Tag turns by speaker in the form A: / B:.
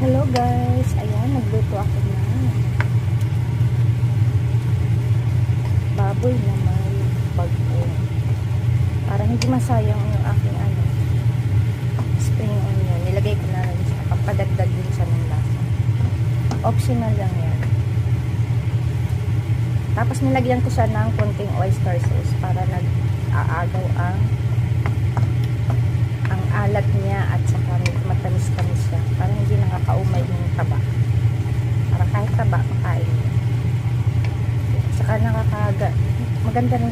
A: Hello guys, ayan, nagluto ako ng baboy na may bagoong. Para hindi masayang yung aking spring onion. Nilagay ko na rin siya, pampadagdag din siya ng lasa. Optional lang yan. Tapos nilagyan ko siya ng konting oyster sauce para nag-aagaw ang alat niya at saka matamis-tamis siya. Para hindi nakakaumay yung taba. Para kahit taba, makain niya. Saka maganda rin